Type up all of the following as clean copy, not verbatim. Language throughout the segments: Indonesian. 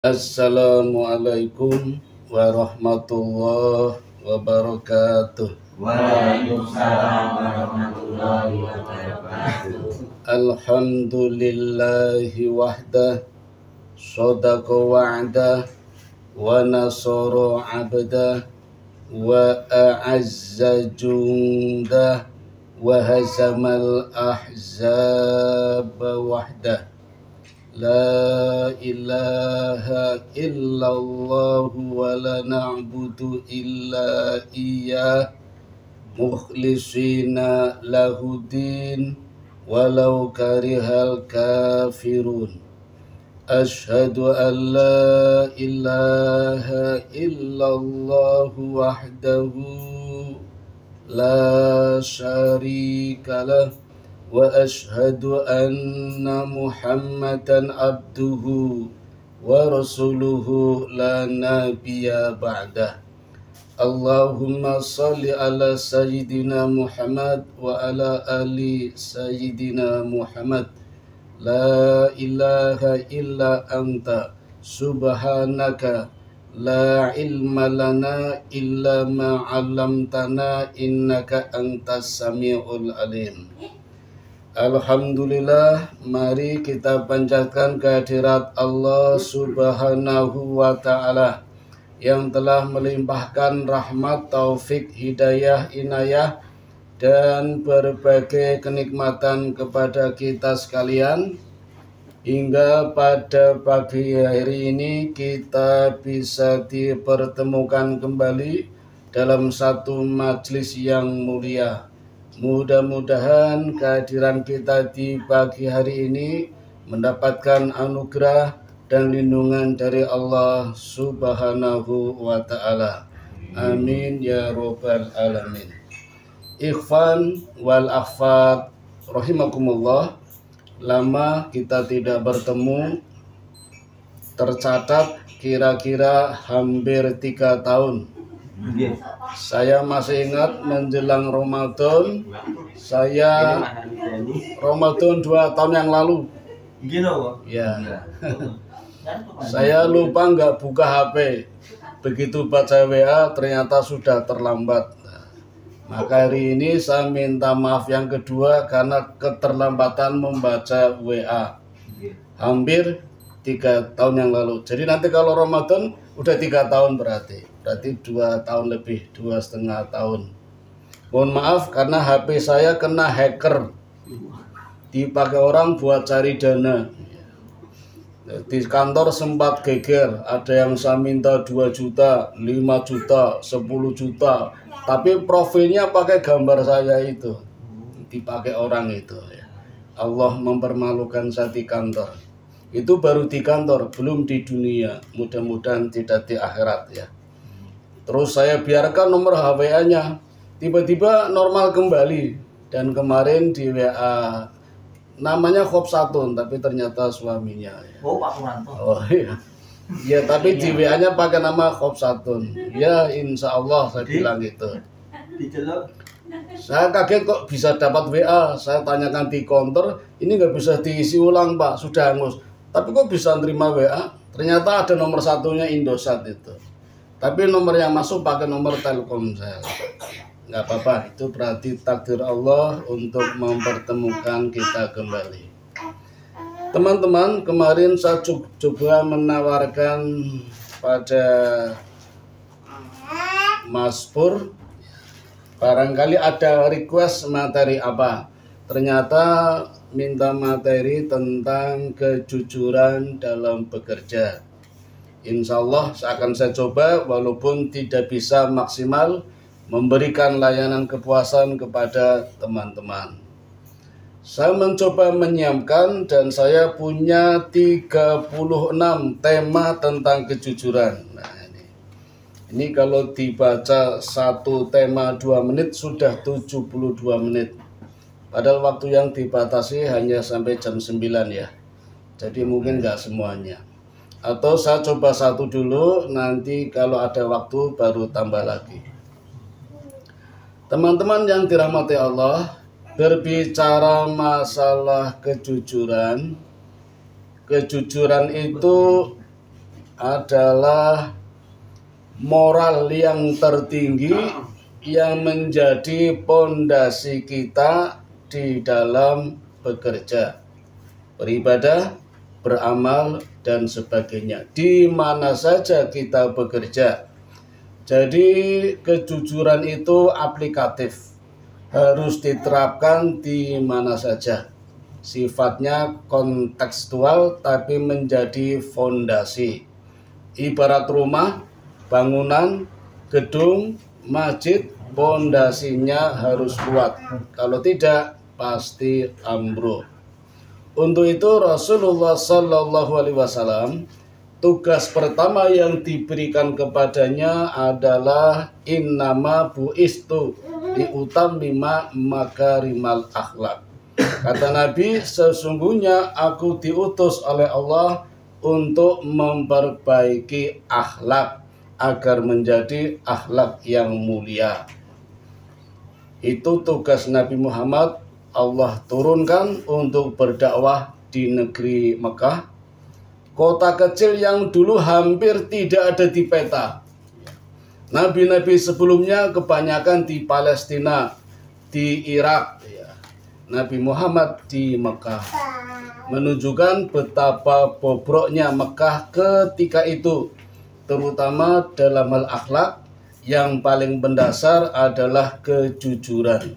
Assalamualaikum warahmatullahi wabarakatuh. Waalaikumsalam warahmatullahi wabarakatuh. Alhamdulillahi wahdah, sadaqa wa'dah, wa nasara abdah, wa a'azza jundah, wa hazamal ahzab wahdah. La ilaha illallah wa la na'budu illa iyyah mukhlisina lahudin walau karihal kafirun. Ashhadu an la ilaha illallah wahdahu la syarika lah wa ashhadu anna Muhammadan abduhu wa rasuluhu la nabiyya ba'dah. Allahumma salli ala sayyidina Muhammad wa ala ali sayyidina Muhammad. La ilaha illa anta subhanaka la ilma lana illa ma 'allamtana innaka antas samiul alim. Alhamdulillah, mari kita panjatkan kehadirat Allah Subhanahu wa Ta'ala yang telah melimpahkan rahmat, taufik, hidayah, inayah, dan berbagai kenikmatan kepada kita sekalian, hingga pada pagi hari ini kita bisa dipertemukan kembali dalam satu majelis yang mulia. Mudah-mudahan kehadiran kita di pagi hari ini mendapatkan anugerah dan lindungan dari Allah Subhanahu wa Ta'ala. Amin ya Rabbal Alamin. Ikhwan wal akhwat rahimakumullah, lama kita tidak bertemu, tercatat kira-kira hampir 3 tahun. Saya masih ingat menjelang Ramadan, Ramadan 2 tahun yang lalu. Ya. Saya lupa nggak buka HP. Begitu baca WA ternyata sudah terlambat. Maka hari ini saya minta maaf yang kedua karena keterlambatan membaca WA. Hampir 3 tahun yang lalu. Jadi nanti kalau Ramadan udah 3 tahun berarti 2 tahun lebih, 2,5 tahun. Mohon maaf karena HP saya kena hacker, dipakai orang buat cari dana. Di kantor sempat geger, ada yang saya minta 2 juta, 5 juta, 10 juta, tapi profilnya pakai gambar saya itu, dipakai orang itu. Allah mempermalukan saya di kantor. Itu baru di kantor, belum di dunia. Mudah-mudahan tidak di akhirat ya. Terus saya biarkan nomor HWA-nya, tiba-tiba normal kembali. Dan kemarin di WA namanya Khopsatun, tapi ternyata suaminya ya. Oh, Pak Puranto. Oh iya. Ya, tapi di WA-nya pakai nama Khopsatun. Ya, insya Allah saya bilang gitu. Saya kaget kok bisa dapat WA. Saya tanyakan di counter, ini nggak bisa diisi ulang Pak, sudah hangus. Tapi kok bisa nerima WA? Ternyata ada nomor satunya Indosat itu. Tapi nomor yang masuk pakai nomor Telkomsel. Nggak apa-apa, itu berarti takdir Allah untuk mempertemukan kita kembali. Teman-teman, kemarin saya coba menawarkan pada Mas Pur, barangkali ada request materi apa. Ternyata minta materi tentang kejujuran dalam bekerja. Insya Allah akan saya coba, walaupun tidak bisa maksimal memberikan layanan kepuasan kepada teman-teman. Saya mencoba menyiapkan dan saya punya 36 tema tentang kejujuran. Nah, ini kalau dibaca satu tema 2 menit sudah 72 menit. Padahal waktu yang dibatasi hanya sampai jam 9 ya. Jadi mungkin nggak semuanya. Atau saya coba satu dulu, nanti kalau ada waktu baru tambah lagi. Teman-teman yang dirahmati Allah, berbicara masalah kejujuran, kejujuran itu adalah moral yang tertinggi yang menjadi pondasi kita di dalam bekerja, beribadah, beramal, dan sebagainya. Di mana saja kita bekerja. Jadi kejujuran itu aplikatif, harus diterapkan di mana saja. Sifatnya kontekstual tapi menjadi fondasi. Ibarat rumah, bangunan, gedung, masjid, fondasinya harus kuat. Kalau tidak, pasti ambruk. Untuk itu Rasulullah SAW, tugas pertama yang diberikan kepadanya adalah innama bu'istu liutammima makarimal akhlak. Kata Nabi, sesungguhnya aku diutus oleh Allah untuk memperbaiki akhlak agar menjadi akhlak yang mulia. Itu tugas Nabi Muhammad. Allah turunkan untuk berdakwah di negeri Mekah, kota kecil yang dulu hampir tidak ada di peta. Nabi-nabi sebelumnya kebanyakan di Palestina, di Irak. Nabi Muhammad di Mekah, menunjukkan betapa bobroknya Mekah ketika itu, terutama dalam hal akhlak. Yang paling mendasar adalah kejujuran.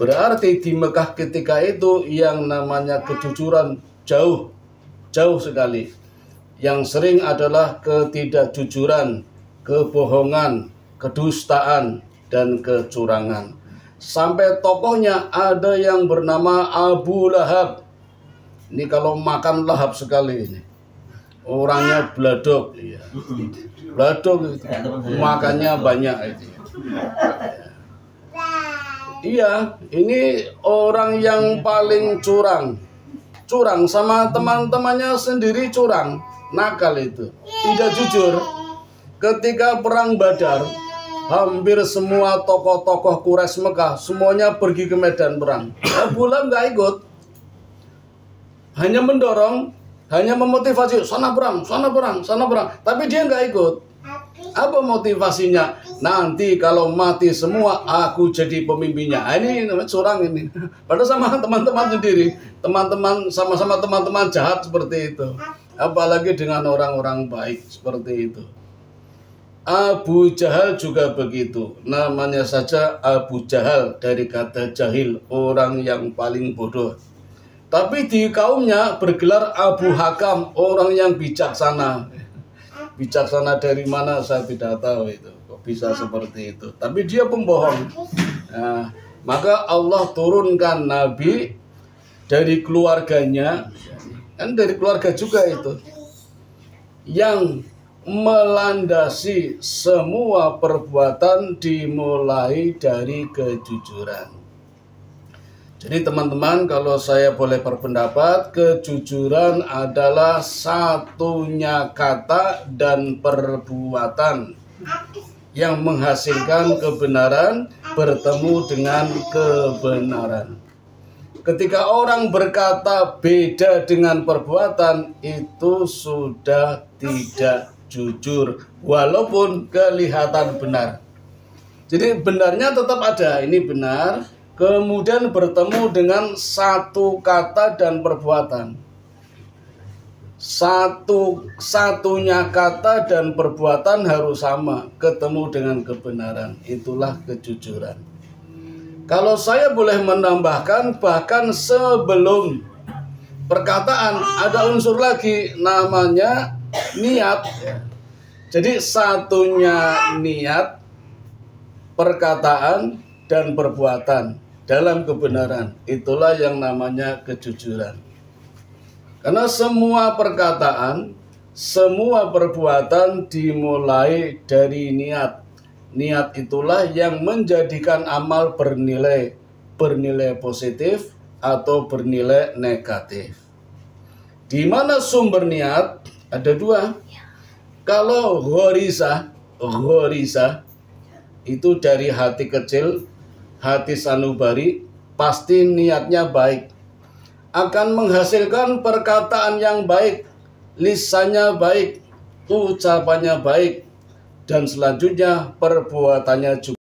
Berarti di Mekah ketika itu yang namanya kejujuran jauh sekali. Yang sering adalah ketidakjujuran, kebohongan, kedustaan, dan kecurangan. Sampai tokohnya ada yang bernama Abu Lahab. Ini kalau makan lahap sekali ini. Orangnya bladok, iya. Bladok itu. Makannya banyak itu. Iya, ini orang yang paling curang sama teman-temannya sendiri, curang, nakal itu, tidak jujur. Ketika perang Badar, hampir semua tokoh-tokoh Quraisy Mekah semuanya pergi ke medan perang. Abu Lahab nggak ikut, hanya mendorong, hanya memotivasi, sana perang. Tapi dia nggak ikut. Apa motivasinya? Nanti kalau mati semua, aku jadi pemimpinnya. Ini curang ini. Padahal sama teman-teman sendiri, sama-sama teman-teman jahat seperti itu. Apalagi dengan orang-orang baik seperti itu. Abu Jahal juga begitu. Namanya saja Abu Jahal, dari kata jahil, orang yang paling bodoh. Tapi di kaumnya bergelar Abu Hakam, orang yang bijaksana. Bijaksana dari mana saya tidak tahu itu. Kok bisa seperti itu. Tapi dia pembohong. Nah, maka Allah turunkan Nabi dari keluarganya. Kan dari keluarga juga itu. Yang melandasi semua perbuatan dimulai dari kejujuran. Jadi teman-teman, kalau saya boleh berpendapat, kejujuran adalah satunya kata dan perbuatan yang menghasilkan kebenaran bertemu dengan kebenaran. Ketika orang berkata beda dengan perbuatan, itu sudah tidak jujur, walaupun kelihatan benar. Jadi benarnya tetap ada, ini benar. Kemudian bertemu dengan satu kata dan perbuatan. Satunya kata dan perbuatan harus sama, ketemu dengan kebenaran. Itulah kejujuran. Kalau saya boleh menambahkan, bahkan sebelum perkataan ada unsur lagi namanya niat. Jadi satunya niat, perkataan, dan perbuatan dalam kebenaran, itulah yang namanya kejujuran. Karena semua perkataan, semua perbuatan dimulai dari niat. Niat itulah yang menjadikan amal bernilai positif atau bernilai negatif. Di mana sumber niat? Ada dua. Kalau ghorizah itu dari hati kecil, hati sanubari, pasti niatnya baik. Akan menghasilkan perkataan yang baik, lisannya baik, ucapannya baik, dan selanjutnya perbuatannya juga